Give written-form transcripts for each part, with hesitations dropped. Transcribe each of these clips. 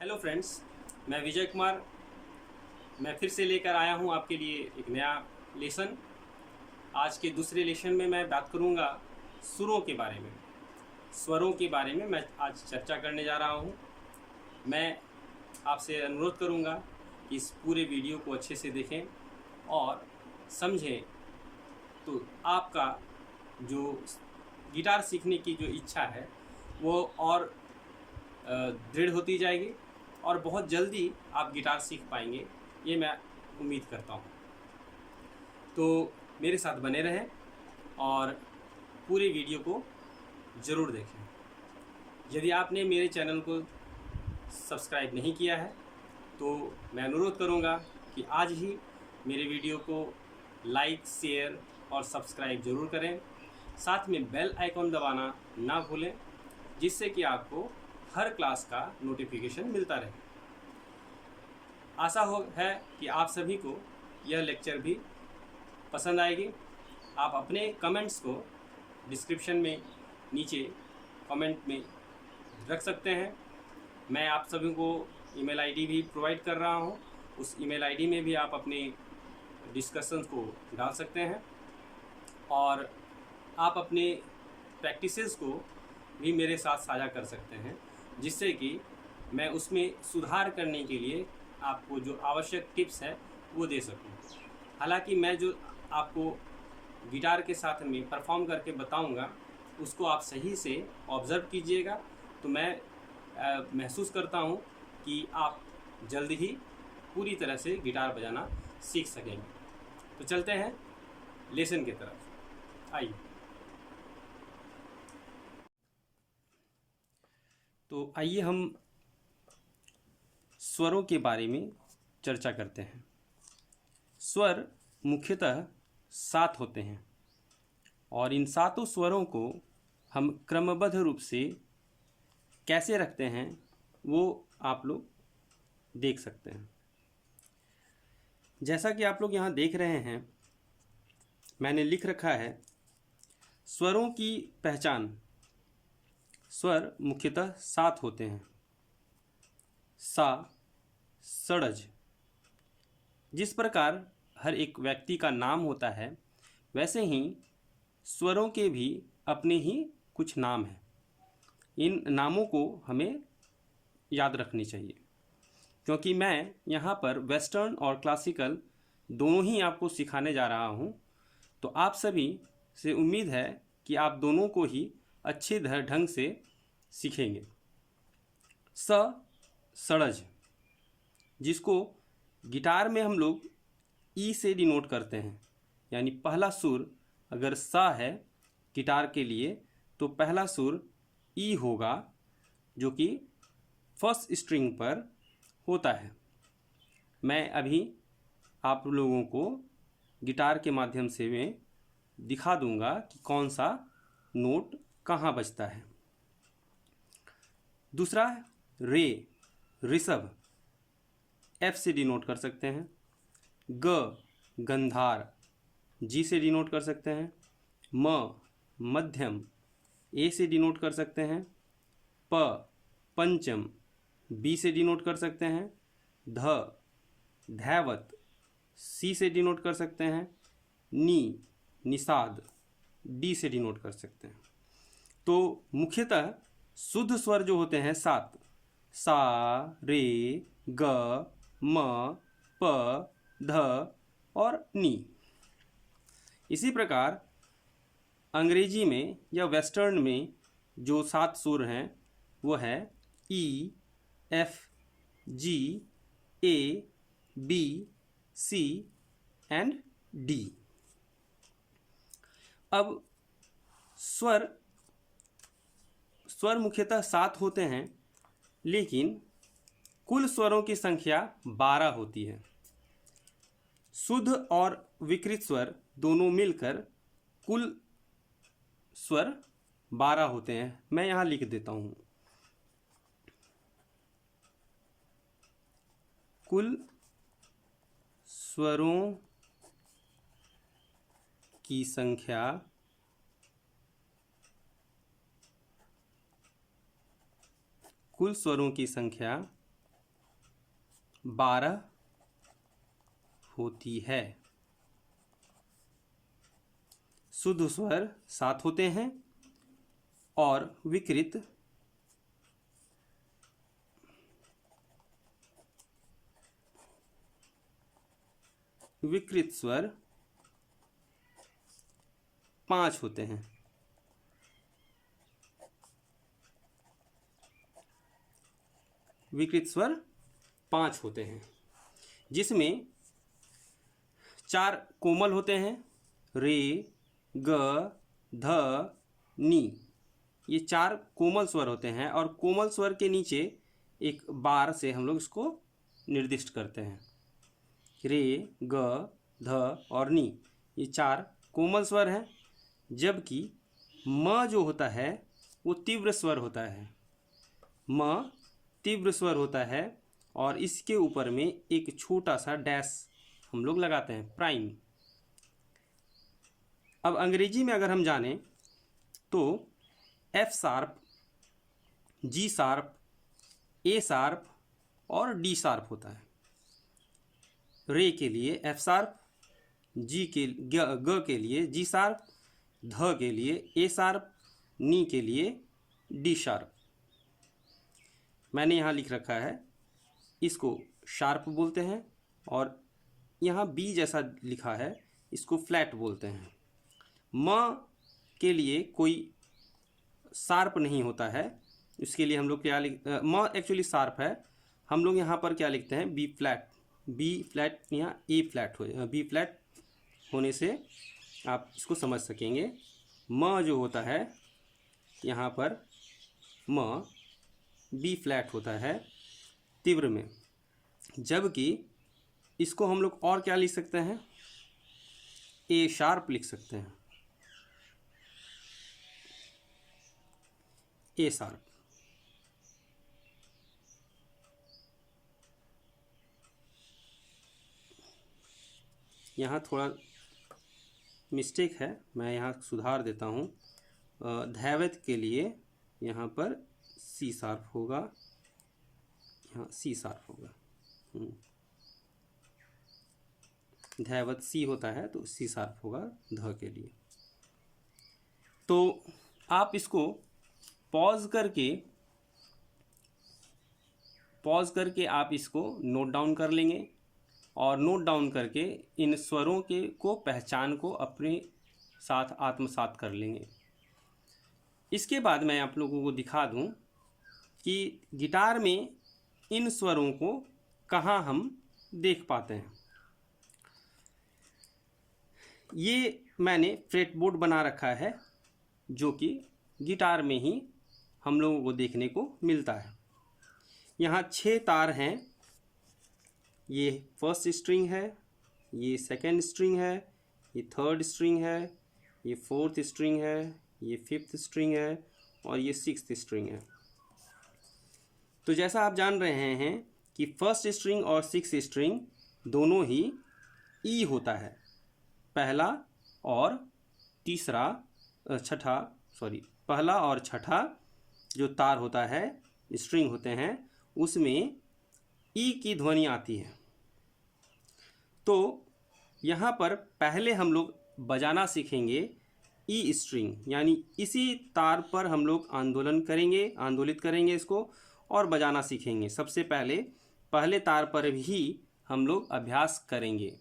Hello friends, मैं विजय कुमार। मैं फिर से लेकर आया हूं आपके लिए एक नया लेसन। आज के दूसरे लेसन में मैं बात करूंगा सुरों के बारे में, स्वरों के बारे में मैं आज चर्चा करने जा रहा हूं। मैं आपसे अनुरोध करूंगा कि इस पूरे वीडियो को अच्छे से देखें और समझें, तो आपका जो गिटार सीखने की जो इच्छा है वो और दृढ़ होती जाएगी और बहुत जल्दी आप गिटार सीख पाएंगे, ये मैं उम्मीद करता हूँ। तो मेरे साथ बने रहें और पूरे वीडियो को ज़रूर देखें। यदि आपने मेरे चैनल को सब्सक्राइब नहीं किया है तो मैं अनुरोध करूँगा कि आज ही मेरे वीडियो को लाइक, शेयर और सब्सक्राइब ज़रूर करें। साथ में बेल आइकॉन दबाना ना भूलें, जिससे कि आपको हर क्लास का नोटिफिकेशन मिलता रहे। आशा है कि आप सभी को यह लेक्चर भी पसंद आएगी। आप अपने कमेंट्स को डिस्क्रिप्शन में नीचे कमेंट में रख सकते हैं। मैं आप सभी को ईमेल आईडी भी प्रोवाइड कर रहा हूं। उस ईमेल आईडी में भी आप अपने डिस्कशंस को डाल सकते हैं और आप अपने प्रैक्टिसेस को भी मेरे साथ साझा कर सकते हैं, जिससे कि मैं उसमें सुधार करने के लिए आपको जो आवश्यक टिप्स है वो दे सकूं। हालांकि मैं जो आपको गिटार के साथ में परफॉर्म करके बताऊंगा उसको आप सही से ऑब्ज़र्व कीजिएगा, तो मैं महसूस करता हूं कि आप जल्द ही पूरी तरह से गिटार बजाना सीख सकेंगे। तो चलते हैं लेसन की तरफ, आइए। तो आइए हम स्वरों के बारे में चर्चा करते हैं। स्वर मुख्यतः 7 होते हैं और इन 7 स्वरों को हम क्रमबद्ध रूप से कैसे रखते हैं वो आप लोग देख सकते हैं। जैसा कि आप लोग यहाँ देख रहे हैं, मैंने लिख रखा है स्वरों की पहचान। स्वर मुख्यतः 7 होते हैं। सा, षडज। जिस प्रकार हर एक व्यक्ति का नाम होता है, वैसे ही स्वरों के भी अपने ही कुछ नाम हैं। इन नामों को हमें याद रखनी चाहिए, क्योंकि मैं यहाँ पर वेस्टर्न और क्लासिकल दोनों ही आपको सिखाने जा रहा हूँ। तो आप सभी से उम्मीद है कि आप दोनों को ही अच्छे ढंग से सीखेंगे। स, षडज, जिसको गिटार में हम लोग ई से डिनोट करते हैं, यानी पहला सुर अगर सा है गिटार के लिए तो पहला सुर ई होगा, जो कि फर्स्ट स्ट्रिंग पर होता है। मैं अभी आप लोगों को गिटार के माध्यम से मैं दिखा दूंगा कि कौन सा नोट कहाँ बजता है। दूसरा रे, ऋषभ, एफ से डिनोट कर सकते हैं। ग, गंधार, जी से डिनोट कर सकते हैं। म, मध्यम, ए से डिनोट कर सकते हैं। प, पंचम, बी से डिनोट कर सकते हैं। ध, धैवत, सी से डिनोट कर सकते हैं। नी, निषाद, डी से डिनोट कर सकते हैं। तो मुख्यतः शुद्ध स्वर जो होते हैं 7, सा, रे, ग, म, प, ध और नी। इसी प्रकार अंग्रेजी में या वेस्टर्न में जो 7 सुर हैं वो है E, F, G, A, B, C and D. अब स्वर मुख्यतः 7 होते हैं, लेकिन कुल स्वरों की संख्या 12 होती है। शुद्ध और विकृत स्वर दोनों मिलकर कुल स्वर 12 होते हैं। मैं यहाँ लिख देता हूँ, कुल स्वरों की संख्या 12 12 होती है। शुद्ध स्वर 7 होते हैं और विकृत स्वर 5 होते हैं। विकृत स्वर 5 होते हैं, जिसमें 4 कोमल होते हैं, रे, ग, ध, नी। ये 4 कोमल स्वर होते हैं और कोमल स्वर के नीचे एक बार से हम लोग इसको निर्दिष्ट करते हैं। रे, ग, ध और नी ये 4 कोमल स्वर हैं, जबकि म जो होता है वो तीव्र स्वर होता है। म तीव्र स्वर होता है और इसके ऊपर में एक छोटा सा डैश हम लोग लगाते हैं, प्राइम। अब अंग्रेजी में अगर हम जानें तो एफ शार्प, जी शार्प, ए शार्प और डी शार्प होता है। रे के लिए एफ शार्प, जी के ग के लिए जी शार्प, ध के लिए ए शार्प, नी के लिए डी शार्प। मैंने यहाँ लिख रखा है, इसको शार्प बोलते हैं और यहाँ बी जैसा लिखा है, इसको फ्लैट बोलते हैं। म के लिए कोई शार्प नहीं होता है, इसके लिए हम लोग क्या म एक्चुअली शार्प है, हम लोग यहाँ पर क्या लिखते हैं, बी फ्लैट। बी फ्लैट यहाँ ए फ्लैट हो, बी फ्लैट होने से आप इसको समझ सकेंगे। म जो होता है यहाँ पर म बी फ्लैट होता है तीव्र में, जबकि इसको हम लोग और क्या लिख सकते हैं, ए शार्प लिख सकते हैं, ए शार्प। यहाँ थोड़ा मिस्टेक है, मैं यहाँ सुधार देता हूँ। धैवत के लिए यहाँ पर सी शार्प होगा, यहाँ सी शार्प होगा। धैवत सी होता है तो सी शार्प होगा ध के लिए। तो आप इसको पॉज करके आप इसको नोट डाउन कर लेंगे और नोट डाउन करके इन स्वरों के पहचान को अपने साथ आत्मसात कर लेंगे। इसके बाद मैं आप लोगों को दिखा दूं कि गिटार में इन स्वरों को कहाँ हम देख पाते हैं। ये मैंने फ्रेटबोर्ड बना रखा है, जो कि गिटार में ही हम लोगों को देखने को मिलता है। यहाँ 6 तार हैं, ये फर्स्ट स्ट्रिंग है, ये सेकंड स्ट्रिंग है, ये थर्ड स्ट्रिंग है, ये फोर्थ स्ट्रिंग है, ये फिफ्थ स्ट्रिंग है और ये सिक्स्थ स्ट्रिंग है। तो जैसा आप जान रहे हैं कि फर्स्ट स्ट्रिंग और सिक्स्थ स्ट्रिंग दोनों ही ई होता है। पहला और छठा जो तार होता है, स्ट्रिंग होते हैं, उसमें ई की ध्वनि आती है। तो यहाँ पर पहले हम लोग बजाना सीखेंगे ई स्ट्रिंग, यानी इसी तार पर हम लोग आंदोलित करेंगे इसको और बजाना सीखेंगे। सबसे पहले तार पर भी हम लोग अभ्यास करेंगे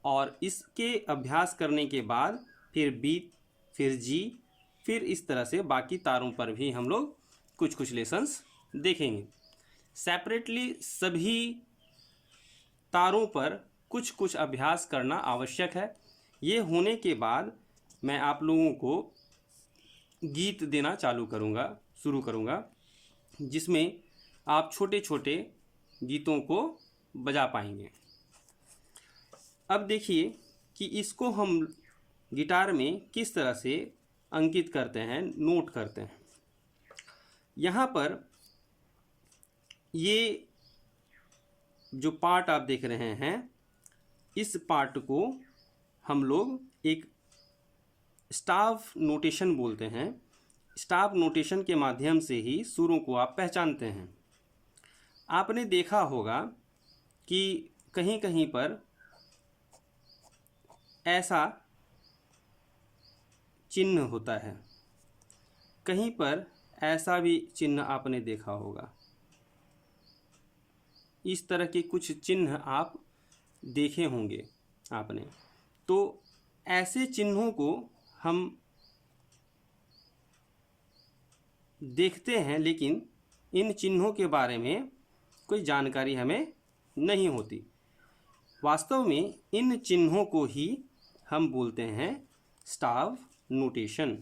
और इसके अभ्यास करने के बाद फिर बी, फिर जी, फिर इस तरह से बाकी तारों पर भी हम लोग कुछ लेसन्स देखेंगे। सेपरेटली सभी तारों पर कुछ अभ्यास करना आवश्यक है। ये होने के बाद मैं आप लोगों को गीत देना शुरू करूँगा, जिसमें आप छोटे छोटे गीतों को बजा पाएंगे। अब देखिए कि इसको हम गिटार में किस तरह से अंकित करते हैं, नोट करते हैं। यहाँ पर ये जो पार्ट आप देख रहे हैं, इस पार्ट को हम लोग एक स्टाफ नोटेशन बोलते हैं। स्टाफ नोटेशन के माध्यम से ही सुरों को आप पहचानते हैं। आपने देखा होगा कि कहीं कहीं पर ऐसा चिन्ह होता है, कहीं पर ऐसा भी चिन्ह आपने देखा होगा। इस तरह के कुछ चिन्ह आप देखे होंगे आपने। तो ऐसे चिन्हों को हम देखते हैं, लेकिन इन चिन्हों के बारे में कोई जानकारी हमें नहीं होती। वास्तव में इन चिन्हों को ही हम बोलते हैं स्टाव नोटेशन।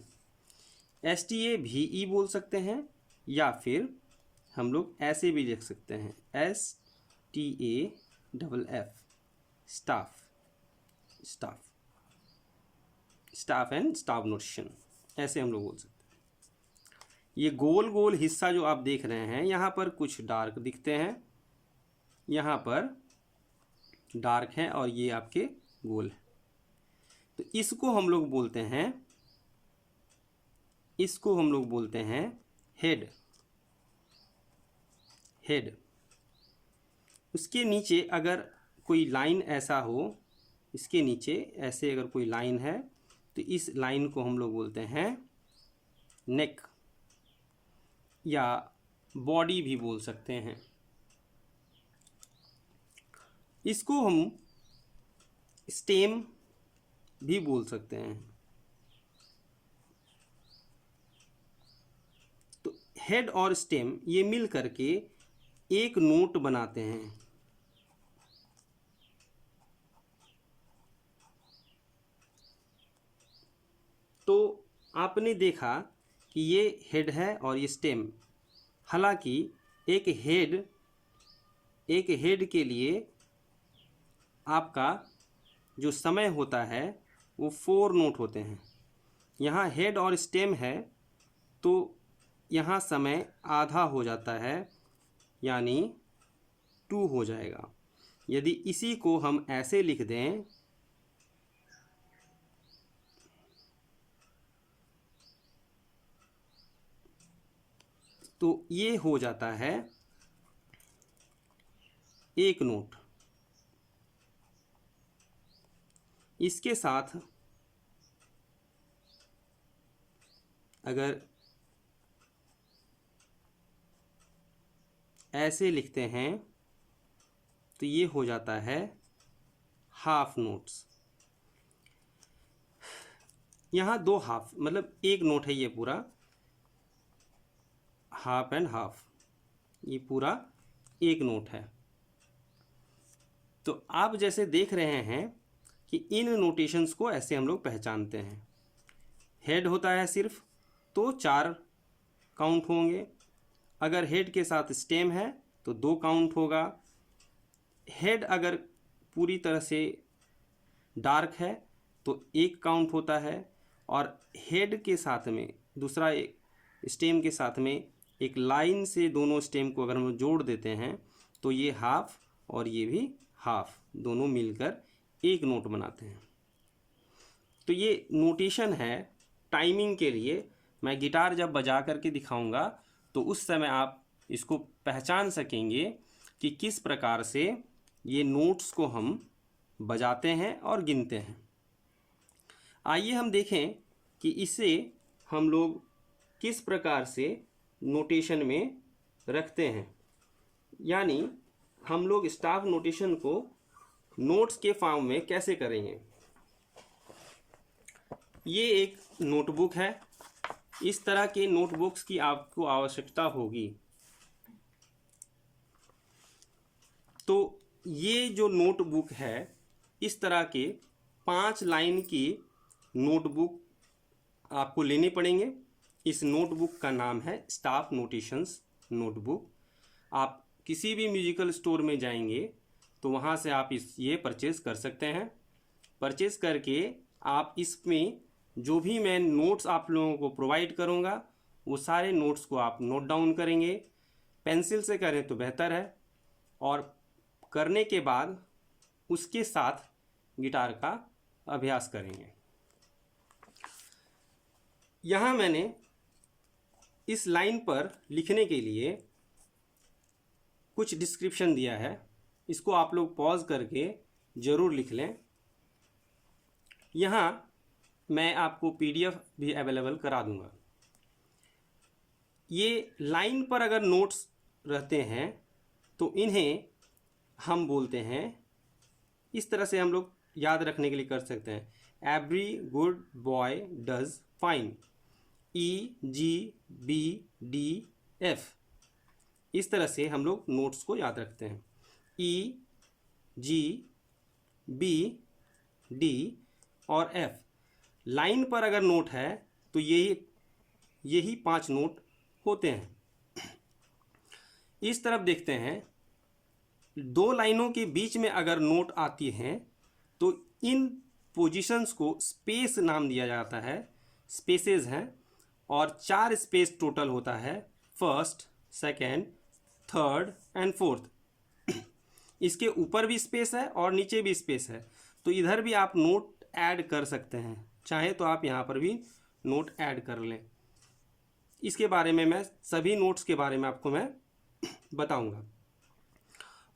STAVE बोल सकते हैं, या फिर हम लोग ऐसे भी लिख सकते हैं STAFF, staff, staff, staff and staff notation, ऐसे हम लोग बोल सकते हैं। ये गोल गोल हिस्सा जो आप देख रहे हैं, यहाँ पर कुछ डार्क दिखते हैं, यहाँ पर डार्क है और ये आपके गोल है। तो इसको हम लोग बोलते हैं, इसको हम लोग बोलते हैं हेड। हेड। उसके नीचे अगर कोई लाइन ऐसा हो, इसके नीचे ऐसे अगर कोई लाइन है, तो इस लाइन को हम लोग बोलते हैं नेक, या बॉडी भी बोल सकते हैं। इसको हम स्टेम भी बोल सकते हैं। तो हेड और स्टेम ये मिल करके एक नोट बनाते हैं। तो आपने देखा कि ये हेड है और ये स्टेम। हालांकि एक हेड के लिए आपका जो समय होता है वो 4 नोट होते हैं। यहाँ हेड और स्टेम है, तो यहाँ समय आधा हो जाता है, यानी 2 हो जाएगा। यदि इसी को हम ऐसे लिख दें, तो ये हो जाता है 1 नोट। इसके साथ अगर ऐसे लिखते हैं तो ये हो जाता है हाफ नोट्स। यहाँ 2 हाफ, मतलब 1 नोट है ये पूरा, हाफ एंड हाफ, ये पूरा 1 नोट है। तो आप जैसे देख रहे हैं कि इन नोटेशंस को ऐसे हम लोग पहचानते हैं। हेड होता है सिर्फ, तो 4 काउंट होंगे। अगर हेड के साथ स्टेम है तो 2 काउंट होगा। हेड अगर पूरी तरह से डार्क है तो 1 काउंट होता है, और हेड के साथ में दूसरा स्टेम के साथ में एक लाइन से दोनों स्टेम को अगर हम जोड़ देते हैं तो ये हाफ और ये भी हाफ, दोनों मिलकर 1 नोट बनाते हैं। तो ये नोटेशन है टाइमिंग के लिए। मैं गिटार जब बजा करके दिखाऊंगा तो उस समय आप इसको पहचान सकेंगे कि किस प्रकार से ये नोट्स को हम बजाते हैं और गिनते हैं। आइए हम देखें कि इसे हम लोग किस प्रकार से नोटेशन में रखते हैं। यानी हम लोग स्टाफ नोटेशन को नोट्स के फॉर्म में कैसे करेंगे। ये एक नोटबुक है। इस तरह के नोटबुक्स की आपको आवश्यकता होगी। तो ये जो नोटबुक है, इस तरह के 5 लाइन की नोटबुक आपको लेने पड़ेंगे। इस नोटबुक का नाम है स्टाफ नोटेशंस नोटबुक। आप किसी भी म्यूजिकल स्टोर में जाएंगे तो वहाँ से आप ये परचेज कर सकते हैं। परचेज करके आप इसमें जो भी मैं नोट्स आप लोगों को प्रोवाइड करूँगा वो सारे नोट्स को आप नोट डाउन करेंगे। पेंसिल से करें तो बेहतर है, और करने के बाद उसके साथ गिटार का अभ्यास करेंगे। यहाँ मैंने इस लाइन पर लिखने के लिए कुछ डिस्क्रिप्शन दिया है। इसको आप लोग पॉज करके ज़रूर लिख लें। यहाँ मैं आपको PDF भी अवेलेबल करा दूँगा। ये लाइन पर अगर नोट्स रहते हैं तो इन्हें हम बोलते हैं, इस तरह से हम लोग याद रखने के लिए कर सकते हैं, every good boy does fine, EGBDF। इस तरह से हम लोग नोट्स को याद रखते हैं, EGBD और F। लाइन पर अगर नोट है तो यही 5 नोट होते हैं। इस तरफ देखते हैं, 2 लाइनों के बीच में अगर नोट आती हैं तो इन पोजीशंस को स्पेस नाम दिया जाता है, स्पेसेस हैं, और 4 स्पेस टोटल होता है, first, second, third and fourth. इसके ऊपर भी स्पेस है और नीचे भी स्पेस है, तो इधर भी आप नोट ऐड कर सकते हैं, चाहे तो आप यहाँ पर भी नोट ऐड कर लें। इसके बारे में मैं सभी नोट्स के बारे में आपको मैं बताऊंगा।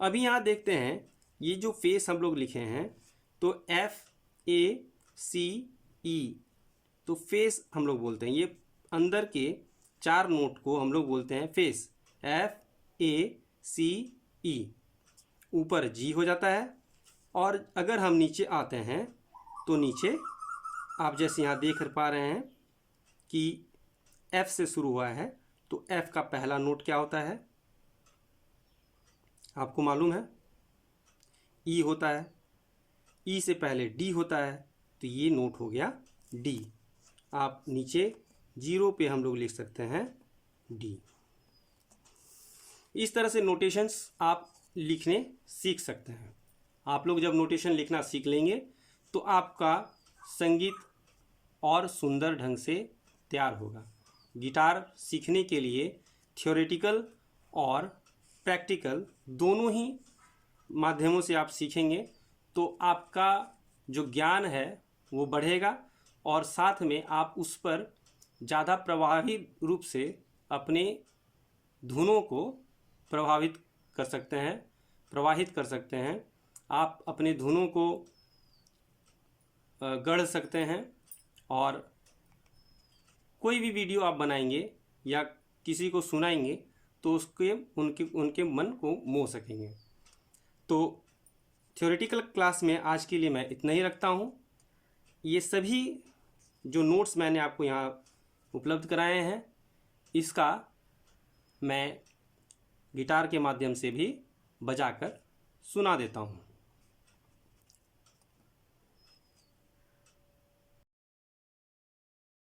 अभी यहाँ देखते हैं, ये जो फेस हम लोग लिखे हैं तो FACE, तो फेस हम लोग बोलते हैं। ये अंदर के 4 नोट को हम लोग बोलते हैं फेस, FACE। ऊपर G हो जाता है, और अगर हम नीचे आते हैं तो नीचे आप जैसे यहाँ देख पा रहे हैं कि F से शुरू हुआ है, तो F का पहला नोट क्या होता है आपको मालूम है, E होता है। E से पहले D होता है, तो ये नोट हो गया D। आप नीचे 0 पे हम लोग लिख सकते हैं D। इस तरह से नोटेशंस आप लिखने सीख सकते हैं। आप लोग जब नोटेशन लिखना सीख लेंगे तो आपका संगीत और सुंदर ढंग से तैयार होगा। गिटार सीखने के लिए थ्योरेटिकल और प्रैक्टिकल दोनों ही माध्यमों से आप सीखेंगे तो आपका जो ज्ञान है वो बढ़ेगा, और साथ में आप उस पर ज़्यादा प्रभावी रूप से अपने धुनों को प्रवाहित कर सकते हैं। आप अपने धुनों को गढ़ सकते हैं, और कोई भी वीडियो आप बनाएंगे या किसी को सुनाएंगे तो उनके मन को मोह सकेंगे। तो थ्योरेटिकल क्लास में आज के लिए मैं इतना ही रखता हूँ। ये सभी जो नोट्स मैंने आपको यहाँ उपलब्ध कराए हैं, इसका मैं गिटार के माध्यम से भी बजाकर सुना देता हूँ।